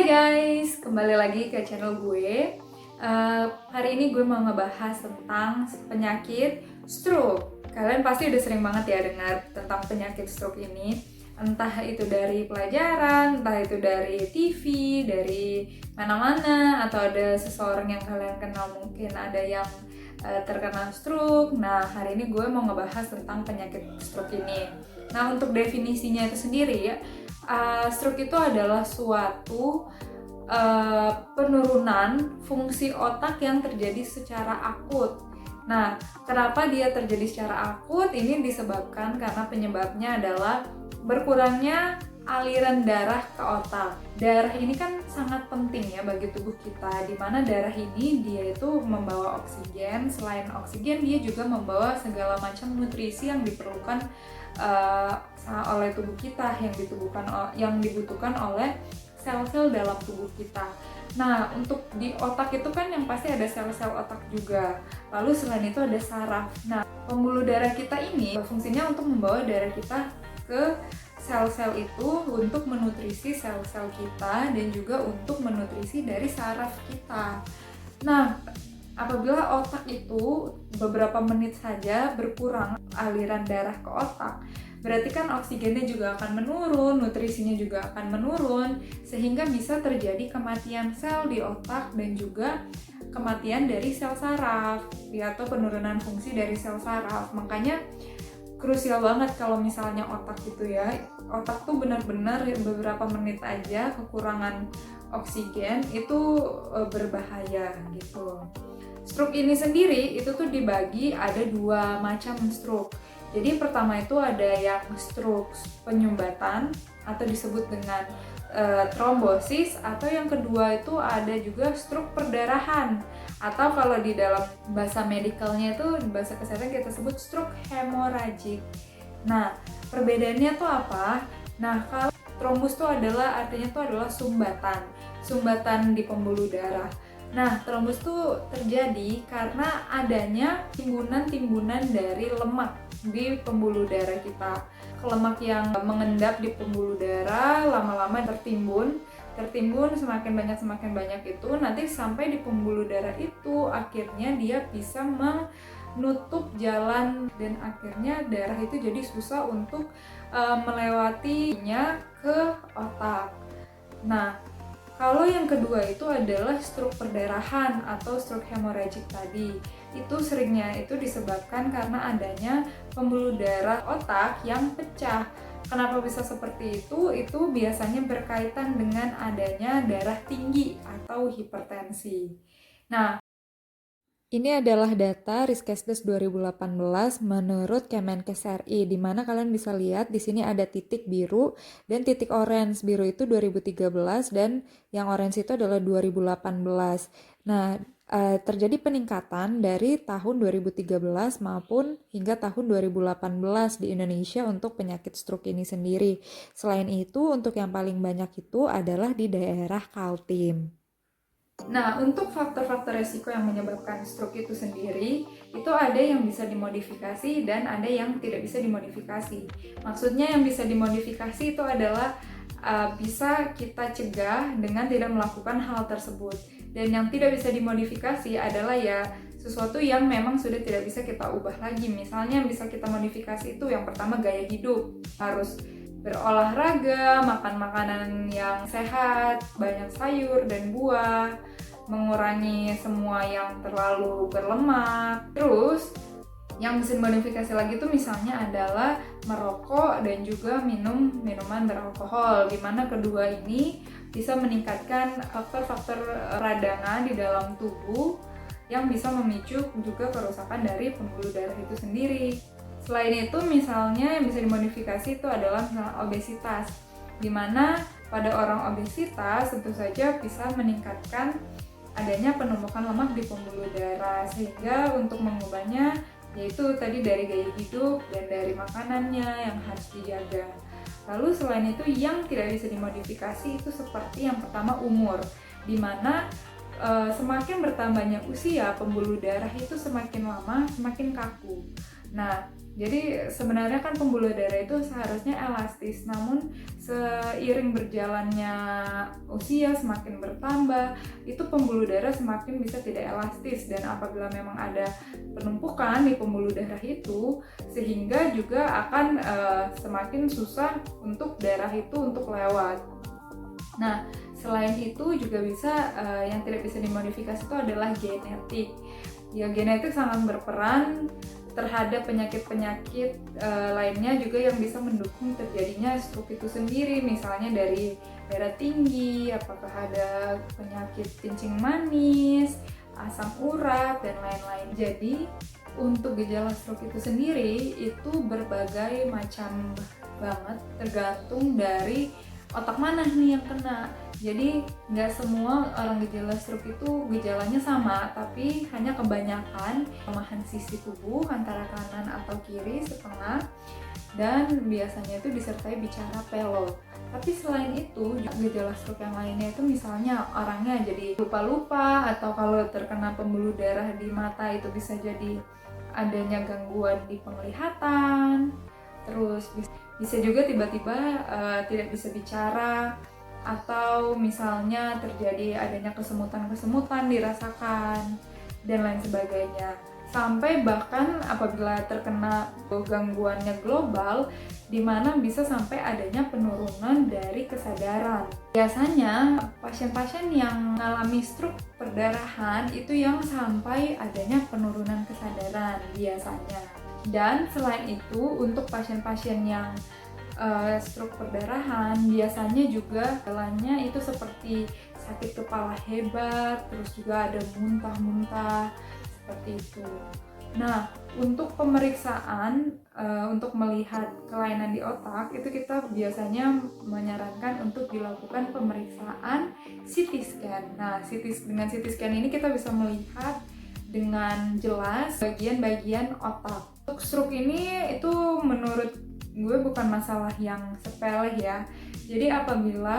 Hai guys, kembali lagi ke channel gue. Hari ini gue mau ngebahas tentang penyakit stroke. Kalian pasti udah sering banget ya dengar tentang penyakit stroke ini. Entah itu dari pelajaran, entah itu dari TV, dari mana-mana, atau ada seseorang yang kalian kenal mungkin ada yang terkena stroke. Nah, hari ini gue mau ngebahas tentang penyakit stroke ini. Nah, untuk definisinya itu sendiri ya, stroke itu adalah suatu penurunan fungsi otak yang terjadi secara akut. Nah, kenapa dia terjadi secara akut? Ini disebabkan karena penyebabnya adalah berkurangnya aliran darah ke otak. Darah ini kan sangat penting ya bagi tubuh kita, di mana darah ini dia itu membawa oksigen. Selain oksigen, dia juga membawa segala macam nutrisi yang diperlukan oleh tubuh kita, yang dibutuhkan oleh sel-sel dalam tubuh kita. Nah, untuk di otak itu kan yang pasti ada sel-sel otak juga. Lalu selain itu ada saraf. Nah, pembuluh darah kita ini fungsinya untuk membawa darah kita ke sel-sel itu untuk menutrisi sel-sel kita dan juga untuk menutrisi dari saraf kita. Nah, apabila otak itu beberapa menit saja berkurang aliran darah ke otak, berarti kan oksigennya juga akan menurun, nutrisinya juga akan menurun, sehingga bisa terjadi kematian sel di otak dan juga kematian dari sel saraf, atau penurunan fungsi dari sel saraf. Makanya krusial banget kalau misalnya otak gitu ya, otak tuh benar-benar beberapa menit aja kekurangan oksigen itu berbahaya gitu. Stroke ini sendiri itu tuh dibagi ada dua macam stroke. Jadi pertama itu ada yang stroke penyumbatan atau disebut dengan trombosis, atau yang kedua itu ada juga stroke perdarahan, atau kalau di dalam bahasa medikalnya itu bahasa kesehatan kita sebut stroke hemorragik. Nah, perbedaannya tuh apa? Nah, kalau trombus tuh artinya sumbatan di pembuluh darah. Nah, trombus tuh terjadi karena adanya timbunan-timbunan dari lemak di pembuluh darah kita. Lemak yang mengendap di pembuluh darah lama-lama tertimbun semakin banyak itu nanti sampai di pembuluh darah itu akhirnya dia bisa menutup jalan dan akhirnya darah itu jadi susah untuk melewatinya ke otak. Nah, kalau yang kedua itu adalah stroke perdarahan atau stroke hemorragik tadi. Itu seringnya itu disebabkan karena adanya pembuluh darah otak yang pecah. Kenapa bisa seperti itu? Itu biasanya berkaitan dengan adanya darah tinggi atau hipertensi. Nah, ini adalah data Riskesdes 2018 menurut Kemenkes RI, di mana kalian bisa lihat di sini ada titik biru dan titik orange. Biru itu 2013 dan yang orange itu adalah 2018. Nah, terjadi peningkatan dari tahun 2013 maupun hingga tahun 2018 di Indonesia untuk penyakit stroke ini sendiri. Selain itu, untuk yang paling banyak itu adalah di daerah Kaltim. Nah, untuk faktor-faktor resiko yang menyebabkan stroke itu sendiri, itu ada yang bisa dimodifikasi dan ada yang tidak bisa dimodifikasi. Maksudnya yang bisa dimodifikasi itu adalah bisa kita cegah dengan tidak melakukan hal tersebut. Dan yang tidak bisa dimodifikasi adalah ya sesuatu yang memang sudah tidak bisa kita ubah lagi. Misalnya yang bisa kita modifikasi itu yang pertama gaya hidup. Harus berolahraga, makan makanan yang sehat, banyak sayur dan buah, mengurangi semua yang terlalu berlemak. Terus yang bisa dimodifikasi lagi itu misalnya adalah merokok dan juga minum minuman beralkohol, di mana kedua ini bisa meningkatkan faktor-faktor radang di dalam tubuh yang bisa memicu juga kerusakan dari pembuluh darah itu sendiri. Selain itu, misalnya yang bisa dimodifikasi itu adalah misalnya obesitas, di mana pada orang obesitas tentu saja bisa meningkatkan adanya penumpukan lemak di pembuluh darah, sehingga untuk mengubahnya yaitu tadi dari gaya hidup dan dari makanannya yang harus dijaga. Lalu selain itu yang tidak bisa dimodifikasi itu seperti yang pertama umur, di mana semakin bertambahnya usia pembuluh darah itu semakin lama semakin kaku. Nah, Jadi sebenarnya kan pembuluh darah itu seharusnya elastis, namun seiring berjalannya usia semakin bertambah, itu pembuluh darah semakin bisa tidak elastis, dan apabila memang ada penumpukan di pembuluh darah itu, sehingga juga akan semakin susah untuk darah itu untuk lewat. Nah, selain itu juga bisa yang tidak bisa dimodifikasi itu adalah genetik. Ya, genetik sangat berperan terhadap penyakit-penyakit lainnya juga yang bisa mendukung terjadinya stroke itu sendiri, misalnya dari darah tinggi, apakah ada penyakit kencing manis, asam urat, dan lain-lain. Jadi untuk gejala stroke itu sendiri itu berbagai macam banget, tergantung dari otak mana nih yang kena. Jadi nggak semua orang gejala stroke itu gejalanya sama, tapi hanya kebanyakan kelemahan sisi tubuh antara kanan atau kiri setengah, dan biasanya itu disertai bicara pelot. Tapi selain itu, gejala stroke yang lainnya itu misalnya orangnya jadi lupa-lupa, atau kalau terkena pembuluh darah di mata itu bisa jadi adanya gangguan di penglihatan, terus bisa juga tiba-tiba tidak bisa bicara, atau misalnya terjadi adanya kesemutan-kesemutan dirasakan, dan lain sebagainya. Sampai bahkan apabila terkena gangguannya global, di mana bisa sampai adanya penurunan dari kesadaran. Biasanya pasien-pasien yang mengalami stroke perdarahan itu yang sampai adanya penurunan kesadaran biasanya. Dan selain itu, untuk pasien-pasien yang stroke perdarahan biasanya juga gejalanya itu seperti sakit kepala hebat, terus juga ada muntah-muntah seperti itu. Nah, untuk pemeriksaan untuk melihat kelainan di otak itu kita biasanya menyarankan untuk dilakukan pemeriksaan CT scan. Nah, dengan CT scan ini kita bisa melihat dengan jelas bagian-bagian otak. Untuk stroke ini itu menurut gue bukan masalah yang sepele ya. Jadi apabila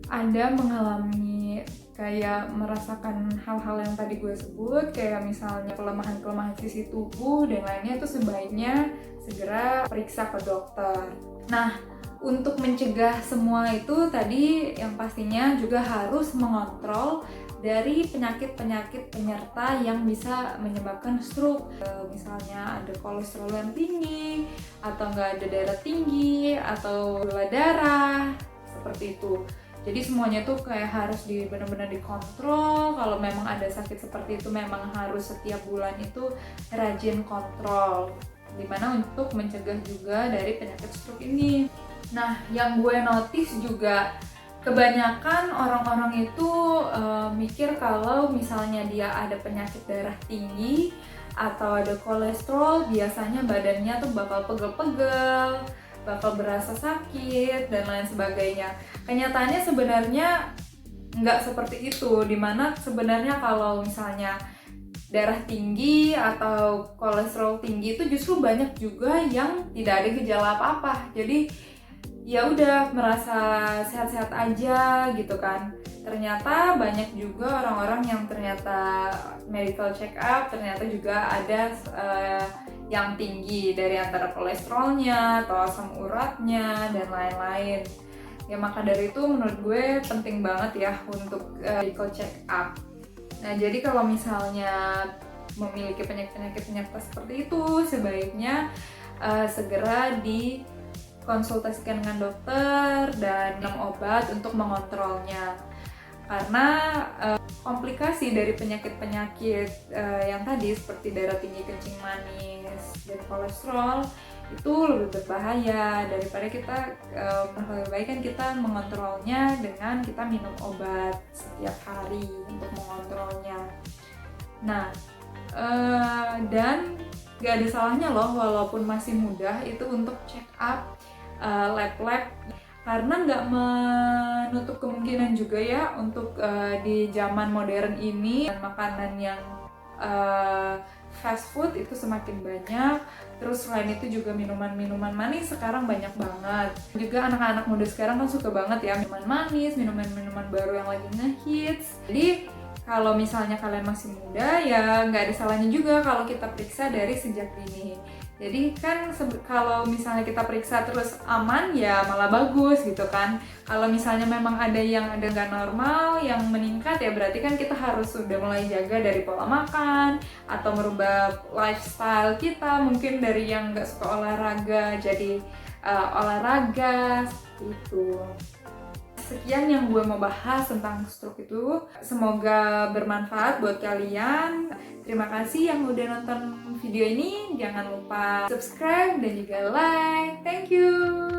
Anda mengalami kayak merasakan hal-hal yang tadi gue sebut, kayak misalnya kelemahan-kelemahan sisi tubuh dan lainnya, itu sebaiknya segera periksa ke dokter. Nah, untuk mencegah semua itu tadi yang pastinya juga harus mengontrol dari penyakit-penyakit penyerta yang bisa menyebabkan stroke. Misalnya ada kolesterol yang tinggi, atau nggak ada darah tinggi, atau gula darah, seperti itu. Jadi semuanya tuh kayak harus benar-benar dikontrol. Kalau memang ada sakit seperti itu, memang harus setiap bulan itu rajin kontrol, dimana untuk mencegah juga dari penyakit stroke ini. Nah, yang gue notice juga kebanyakan orang-orang itu mikir kalau misalnya dia ada penyakit darah tinggi atau ada kolesterol, biasanya badannya tuh bakal pegel-pegel, bakal berasa sakit, dan lain sebagainya. Kenyataannya sebenarnya nggak seperti itu, dimana sebenarnya kalau misalnya darah tinggi atau kolesterol tinggi itu justru banyak juga yang tidak ada gejala apa-apa. Jadi ya udah merasa sehat-sehat aja gitu kan. Ternyata banyak juga orang-orang yang ternyata medical check up ternyata juga ada yang tinggi dari antara kolesterolnya atau asam uratnya dan lain-lain. Ya maka dari itu menurut gue penting banget ya untuk medical check up. Nah, jadi kalau misalnya memiliki penyakit-penyakit penyerta seperti itu, sebaiknya segera konsultasikan dengan dokter dan minum obat untuk mengontrolnya. Karena komplikasi dari penyakit-penyakit yang tadi seperti darah tinggi, kencing manis, dan kolesterol itu lebih berbahaya daripada kita lebih baik kan kita mengontrolnya dengan kita minum obat setiap hari untuk mengontrolnya. Nah, dan gak ada salahnya loh walaupun masih muda itu untuk check up lab-lab, karena nggak menutup kemungkinan juga ya untuk di zaman modern ini makanan yang fast food itu semakin banyak. Terus selain itu juga minuman-minuman manis sekarang banyak banget. Juga anak-anak muda sekarang kan suka banget ya minuman manis, minuman-minuman baru yang lagi ngehits. Jadi kalau misalnya kalian masih muda ya nggak ada salahnya juga kalau kita periksa dari sejak dini. Jadi kan kalau misalnya kita periksa terus aman ya malah bagus gitu kan. Kalau misalnya memang ada yang ada nggak normal, yang meningkat ya berarti kan kita harus sudah mulai jaga dari pola makan atau merubah lifestyle kita. Mungkin dari yang nggak suka olahraga jadi olahraga seperti itu. Sekian yang gue mau bahas tentang stroke itu. Semoga bermanfaat buat kalian. Terima kasih yang udah nonton video ini. Jangan lupa subscribe dan juga like. Thank you.